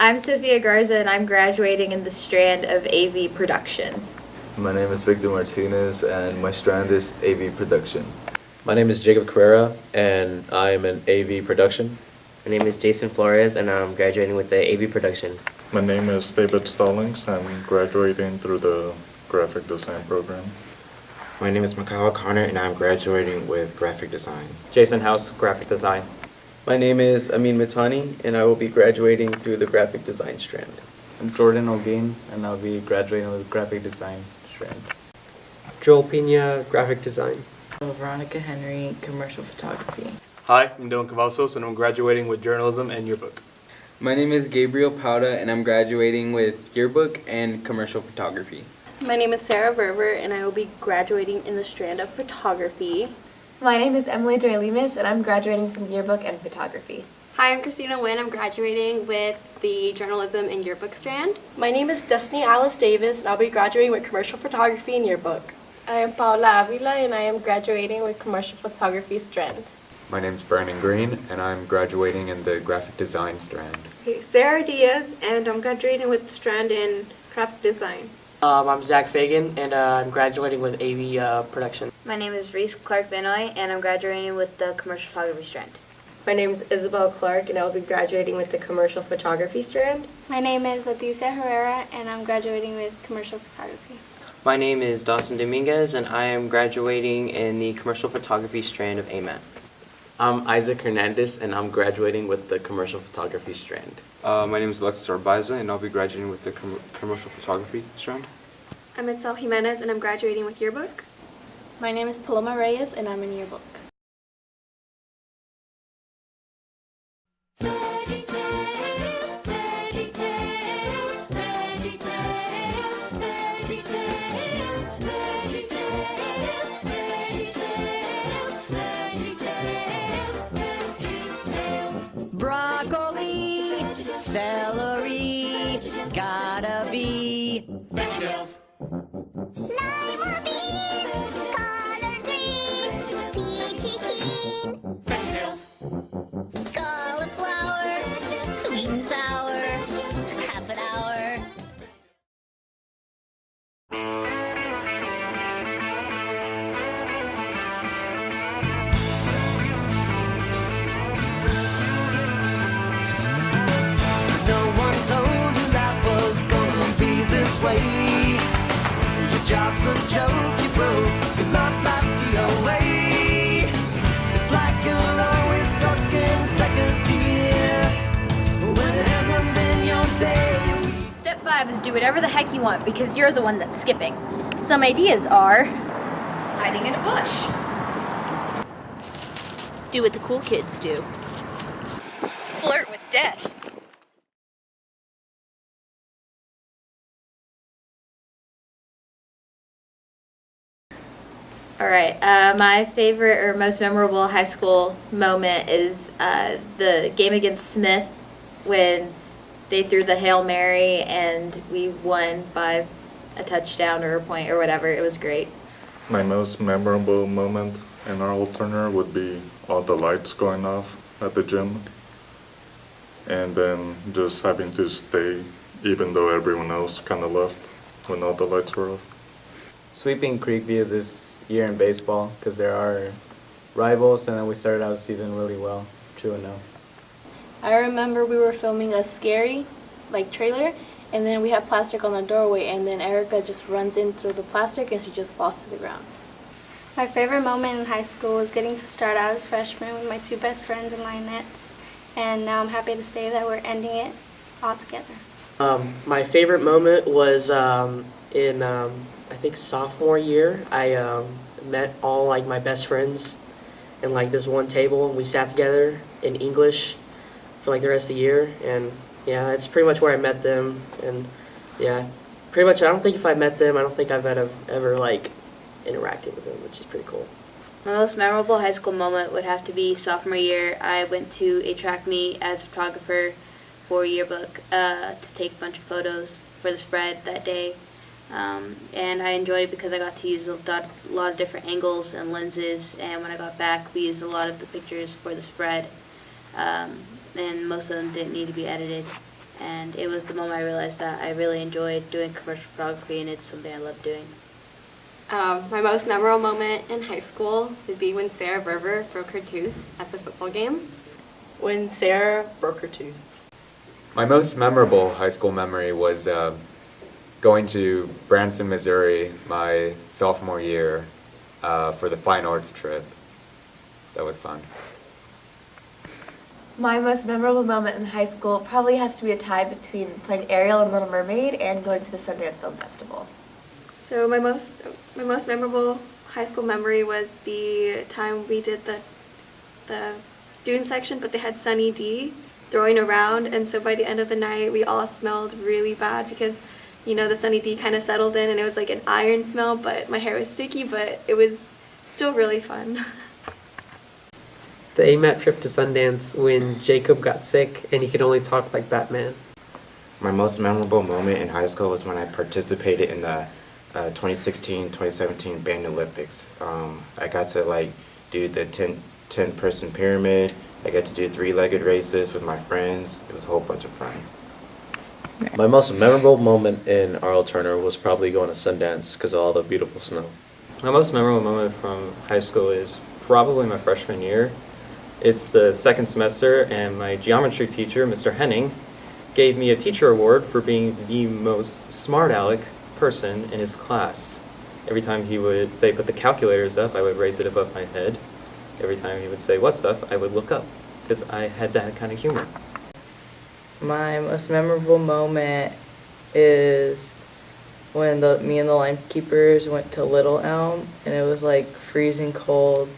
I'm Sophia Garza, and I'm graduating in the strand of AV production. My name is Victor Martinez, and my strand is AV production. My name is Jacob Carrera, and I am in AV production. My name is Jason Flores, and I'm graduating with the AV production. My name is David Stallings. I'm graduating through the graphic design program. My name is Mikhail Connor, and I'm graduating with graphic design. Jason House, graphic design. My name is Amin Mitani, and I will be graduating through the graphic design strand. I'm Jordan O'Gain, and I'll be graduating with graphic design strand. Joel Pina, graphic design. Veronica Henry, commercial photography. Hi, I'm Dylan Cavazos, and I'm graduating with journalism and yearbook. My name is Gabriel Pauda, and I'm graduating with yearbook and commercial photography. My name is Sarah Verver, and I will be graduating in the strand of photography. My name is Emily Joy-Lemus, and I'm graduating from yearbook and photography. Hi, I'm Christina Nguyen. I'm graduating with the journalism and yearbook strand. My name is Destiny Alice Davis, and I'll be graduating with commercial photography and yearbook. I am Paula Avila, and I am graduating with commercial photography strand. My name is Brandon Green, and I'm graduating in the graphic design strand. Hey, Sarah Diaz, and I'm graduating with strand in graphic design. I'm Zach Fagan, and I'm graduating with AV production. My name is Reese Clark Benoy, and I'm graduating with the commercial photography strand. My name is Isabel Clark, and I will be graduating with the commercial photography strand. My name is Leticia Herrera, and I'm graduating with commercial photography. My name is Dawson Dominguez, and I am graduating in the commercial photography strand of AMAT. I'm Isaac Hernandez, and I'm graduating with the commercial photography strand. My name is Alexis Arbaiza, and I'll be graduating with the commercial photography strand. I'm Itzel Jimenez, and I'm graduating with yearbook. My name is Paloma Reyes, and I'm in yearbook. Broccoli, celery, gotta be vegetables. Lima beans, collard greens, peachy keen, vegetables. cauliflower, sweet and sour, half an hour. Your job's a joke, you broke, your love life's the away. It's like you're always stuck in second gear when it hasn't been your day. Step 5 is do whatever the heck you want because you're the one that's skipping. Some ideas are hiding in a bush. Do what the cool kids do. Flirt with death. All right, my favorite or most memorable high school moment is the game against Smith when they threw the Hail Mary and we won by a touchdown or a point or whatever. It was great. My most memorable moment in our alternator would be all the lights going off at the gym, and then just having to stay even though everyone else kind of left when all the lights were off. Sweeping Creekview this year in baseball because there are rivals, and then we started out the season really well, 2-0. I remember we were filming a scary, trailer, and then we had plastic on the doorway, and then Erica just runs in through the plastic and she just falls to the ground. My favorite moment in high school was getting to start out as freshmen with my two best friends and Lionettes, and now I'm happy to say that we're ending it all together. My favorite moment was in I think sophomore year. I met all my best friends in this one table, and we sat together in English for the rest of the year, and yeah, that's pretty much where I met them. And yeah, pretty much I don't think if I met them, I don't think I've ever interacted with them, which is pretty cool. My most memorable high school moment would have to be sophomore year. I went to a track meet as a photographer for yearbook to take a bunch of photos for the spread that day. And I enjoyed it because I got to use a lot of different angles and lenses, and when I got back we used a lot of the pictures for the spread, and most of them didn't need to be edited. And it was the moment I realized that I really enjoyed doing commercial photography, and it's something I love doing. My most memorable moment in high school would be when Sarah Berber broke her tooth at the football game. When Sarah broke her tooth. My most memorable high school memory was going to Branson, Missouri my sophomore year for the fine arts trip. That was fun. My most memorable moment in high school probably has to be a tie between playing Ariel in Little Mermaid and going to the Sundance Film Festival. So my most memorable high school memory was the time we did the student section, but they had Sunny D throwing around, and so by the end of the night we all smelled really bad because, you know, the Sunny D kind of settled in and it was like an iron smell, but my hair was sticky, but it was still really fun. The AMAT trip to Sundance when Jacob got sick and he could only talk like Batman. My most memorable moment in high school was when I participated in the 2016-2017 Band Olympics. I got to do the 10-person pyramid. I got to do 3-legged races with my friends. It was a whole bunch of fun. My most memorable moment in R.L. Turner was probably going to Sundance because of all the beautiful snow. My most memorable moment from high school is probably my freshman year. It's the second semester, and my geometry teacher, Mr. Henning, gave me a teacher award for being the most smart aleck person in his class. Every time he would say, put the calculators up, I would raise it above my head. Every time he would say, what's up, I would look up, because I had that kind of humor. My most memorable moment is when me and the line keepers went to Little Elm, and it was like freezing cold,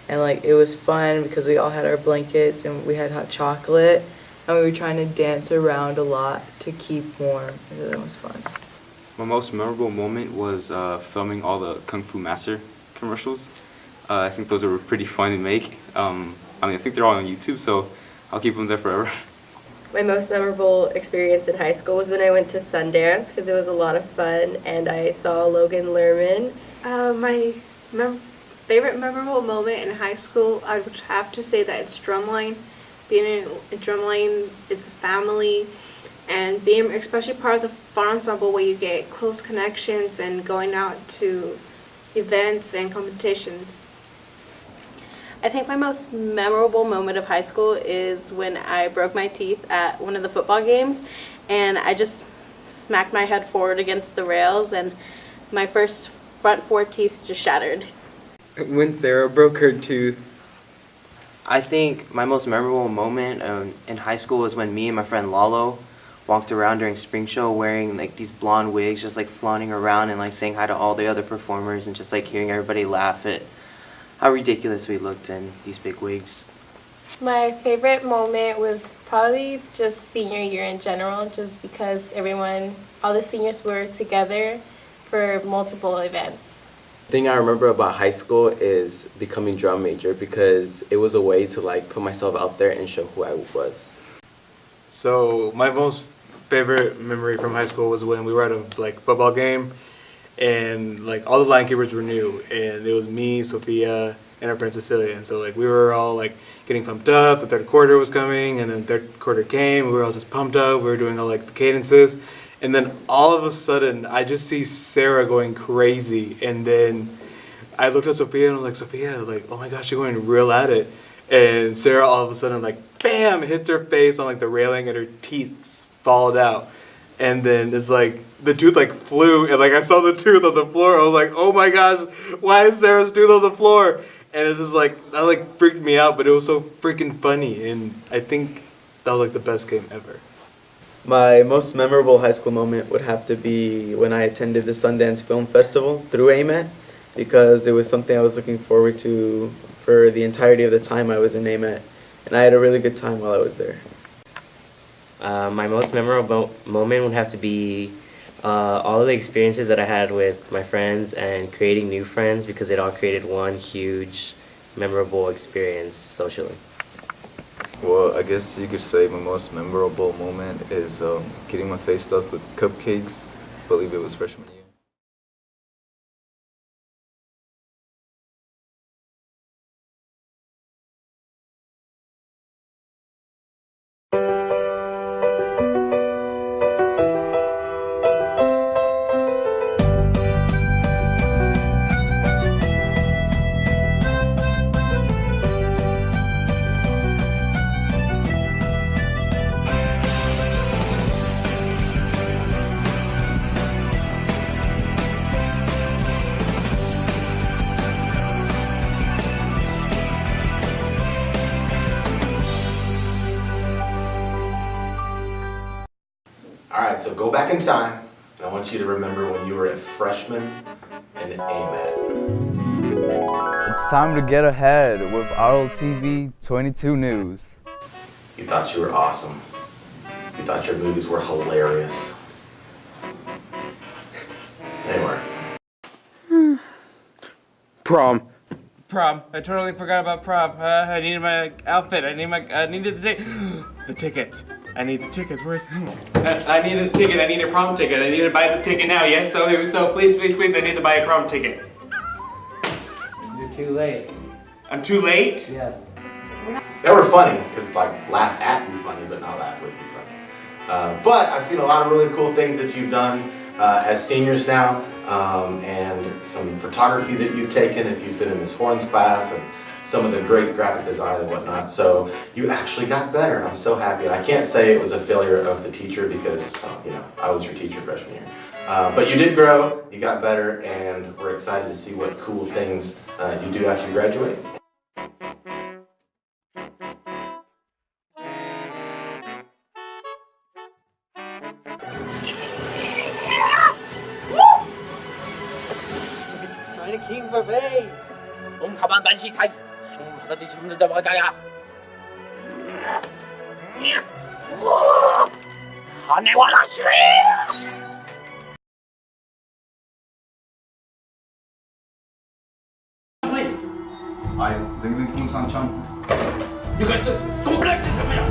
and it was fun because we all had our blankets and we had hot chocolate, and we were trying to dance around a lot to keep warm. It was fun. My most memorable moment was filming all the Kung Fu Master commercials. I think those were pretty fun to make. I think they're all on YouTube, so I'll keep them there forever. My most memorable experience in high school was when I went to Sundance because it was a lot of fun and I saw Logan Lerman. My favorite memorable moment in high school, I would have to say that it's drumline. Being in drumline, it's family, and being especially part of the fun ensemble where you get close connections and going out to events and competitions. I think my most memorable moment of high school is when I broke my teeth at one of the football games, and I just smacked my head forward against the rails, and my first front 4 teeth just shattered. When Sarah broke her tooth. I think my most memorable moment in high school was when me and my friend Lalo walked around during spring show wearing these blonde wigs, just flaunting around and saying hi to all the other performers and just hearing everybody laugh at how ridiculous we looked in these big wigs. My favorite moment was probably just senior year in general, just because all the seniors were together for multiple events. The thing I remember about high school is becoming drum major because it was a way to put myself out there and show who I was. So my most favorite memory from high school was when we were at a football game, and all the line keepers were new, and it was me, Sophia, and our friend Cecilia, and so we were all getting pumped up. The third quarter was coming, and then third quarter came. We were all just pumped up. We were doing all the cadences, and then all of a sudden I just see Sarah going crazy, and then I looked at Sophia and I'm like, Sophia, oh my gosh, you're going real at it, and Sarah all of a sudden bam, hits her face on the railing and her teeth followed out. And then it's the tooth flew, and I saw the tooth on the floor. I was like, oh my gosh, why is Sarah's tooth on the floor? And it's just that freaked me out, but it was so freaking funny, and I think that was the best game ever. My most memorable high school moment would have to be when I attended the Sundance Film Festival through AMAT, because it was something I was looking forward to for the entirety of the time I was in AMAT, and I had a really good time while I was there. My most memorable moment would have to be all of the experiences that I had with my friends and creating new friends, because it all created one huge memorable experience socially. Well, I guess you could say my most memorable moment is getting my face stuffed with cupcakes. I believe it was freshman year. All right, so go back in time, and I want you to remember when you were a freshman in AMAT. It's time to get ahead with RLTV 22 News. You thought you were awesome. You thought your movies were hilarious. They weren't. Prom. I totally forgot about prom. I needed my outfit. I needed the tickets. I need the tickets. Where's? I need a ticket. I need a prom ticket. I need to buy the ticket now. Yes. So please, I need to buy a prom ticket. You're too late. I'm too late. Yes. They were funny, because like laugh at you funny, but not laugh with you funny. But I've seen a lot of really cool things that you've done as seniors now, and some photography that you've taken if you've been in Ms. Horn's class, and some of the great graphic design and whatnot. So you actually got better. I'm so happy. And I can't say it was a failure of the teacher because, you know, I was your teacher freshman year. But you did grow, you got better, and we're excited to see what cool things you do after you graduate. China King Buffet. 가만 반시 타이. 하다디 죽는다 막아야. 하네와라 시. Ai, vem com Sanchon. 이것은 콤플렉스什么呀?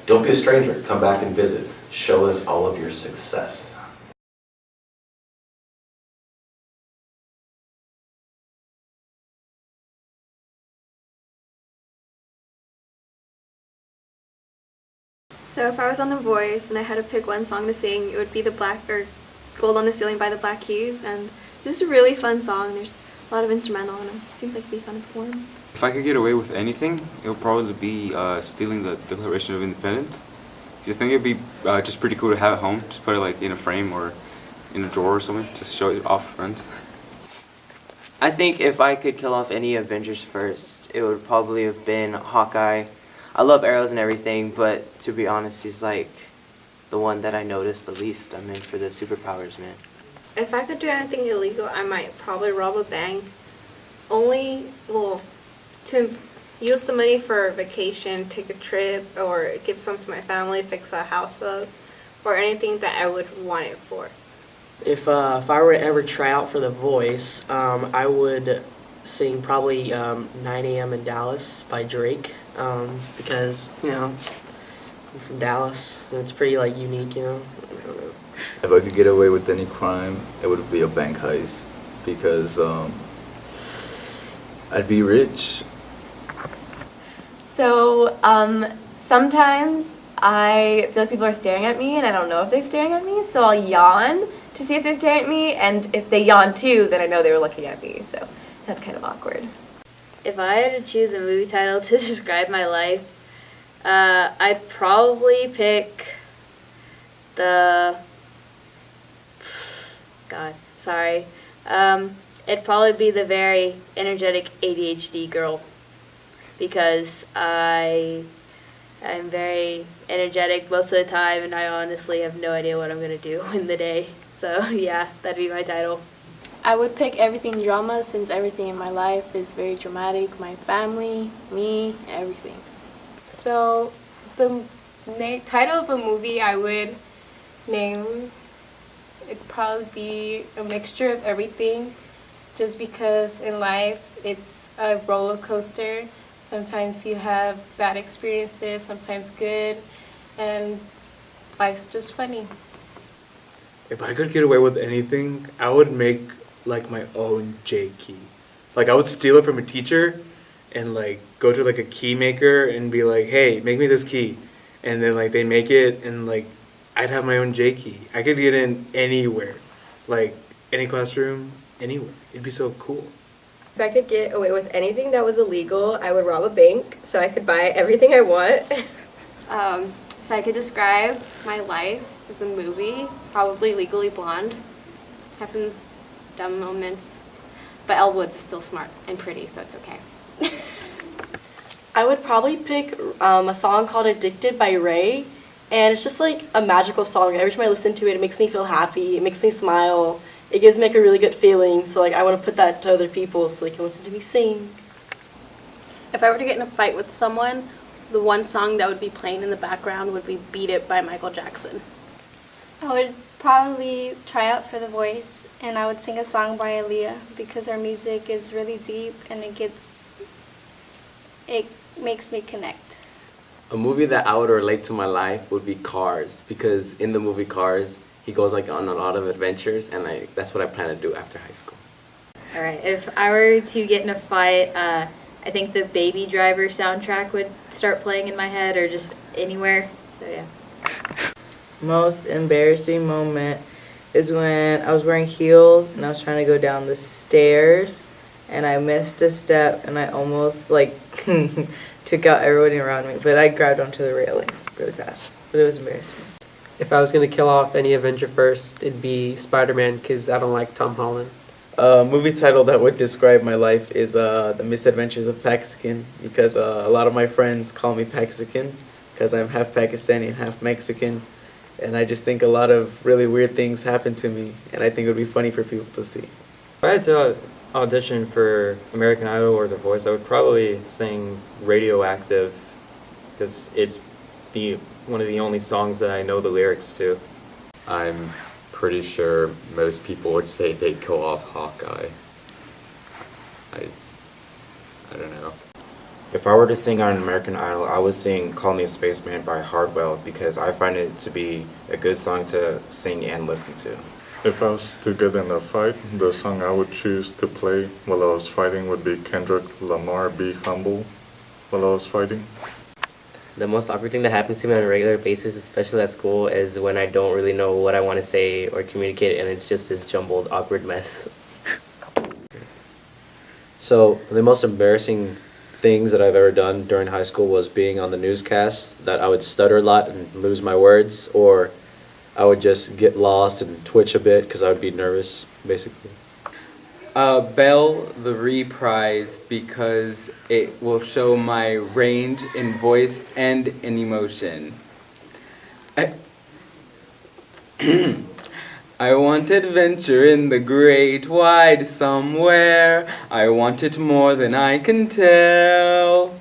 Don't be a stranger. Come back and visit. Show us all of your success. So if I was on The Voice and I had to pick one song to sing, it would be the Gold on the Ceiling by the Black Keys, and just a really fun song. There's a lot of instrumental and it seems like it'd be fun to perform. If I could get away with anything, it would probably be stealing the Declaration of Independence. I think it'd be just pretty cool to have at home. Just put it like in a frame or in a drawer or something. Just show it off friends. I think if I could kill off any Avengers first, it would probably have been Hawkeye. I love arrows and everything, but to be honest, he's like the one that I noticed the least. I'm in for the superpowers, man. If I could do anything illegal, I might probably rob a bank. Only, well, to use the money for a vacation, take a trip, or give some to my family, fix a house up, or anything that I would want it for. If I were to ever try out for The Voice, I would sing probably 9 AM in Dallas by Drake, because, you know, I'm from Dallas, and it's pretty, like, unique, you know. I don't know. If I could get away with any crime, it would be a bank heist, because I'd be rich. So sometimes I feel like people are staring at me and I don't know if they're staring at me, so I'll yawn to see if they're staring at me, and if they yawn too, then I know they were looking at me, so that's kind of awkward. If I had to choose a movie title to describe my life, I'd probably pick it'd probably be the very energetic ADHD girl, because I'm very energetic most of the time and I honestly have no idea what I'm going to do in the day. So yeah, that'd be my title. I would pick everything drama, since everything in my life is very dramatic. My family, me, everything. So the title of a movie I would name, it'd probably be a mixture of everything, just because in life it's a roller coaster. Sometimes you have bad experiences, sometimes good, and life's just funny. If I could get away with anything, I would make like my own J key. Like I would steal it from a teacher and like go to like a key maker and be like, hey, make me this key. And then like they make it and like I'd have my own J key. I could get in anywhere. Like any classroom, anywhere. It'd be so cool. If I could get away with anything that was illegal, I would rob a bank so I could buy everything I want. If I could describe my life as a movie, probably Legally Blonde. Have some dumb moments, but Elle Woods is still smart and pretty, so it's okay. I would probably pick a song called Addicted by Ray, and it's just like a magical song. Every time I listen to it, it makes me feel happy, it makes me smile, it gives me like a really good feeling, so like I want to put that to other people so they can listen to me sing. If I were to get in a fight with someone, the one song that would be playing in the background would be Beat It by Michael Jackson. I would probably try out for The Voice, and I would sing a song by Aaliyah because her music is really deep and it makes me connect. A movie that I would relate to my life would be Cars, because in the movie Cars, he goes like on a lot of adventures, and that's what I plan to do after high school. All right, if I were to get in a fight, I think the Baby Driver soundtrack would start playing in my head or just anywhere. So yeah. Most embarrassing moment is when I was wearing heels and I was trying to go down the stairs and I missed a step and I almost like took out everybody around me, but I grabbed onto the railing really fast, but it was embarrassing. If I was going to kill off any Avenger first, it'd be Spider-Man because I don't like Tom Holland. A movie title that would describe my life is The Misadventures of Paxican, because a lot of my friends call me Paxican because I'm half Pakistani and half Mexican, and I just think a lot of really weird things happen to me, and I think it would be funny for people to see. If I had to audition for American Idol or The Voice, I would probably sing Radioactive because it's one of the only songs that I know the lyrics to. I'm pretty sure most people would say they'd go off Hawkeye. I don't know. If I were to sing on American Idol, I would sing Call Me a Spaceman by Hardwell because I find it to be a good song to sing and listen to. If I was to get in a fight, the song I would choose to play while I was fighting would be Kendrick Lamar, Be Humble, while I was fighting. The most awkward thing that happens to me on a regular basis, especially at school, is when I don't really know what I want to say or communicate, and it's just this jumbled, awkward mess. So the most embarrassing things that I've ever done during high school was being on the newscast, that I would stutter a lot and lose my words, or I would just get lost and twitch a bit because I would be nervous, basically. Belle the Reprise because it will show my range in voice and in emotion. I want adventure in the great wide somewhere. I want it more than I can tell.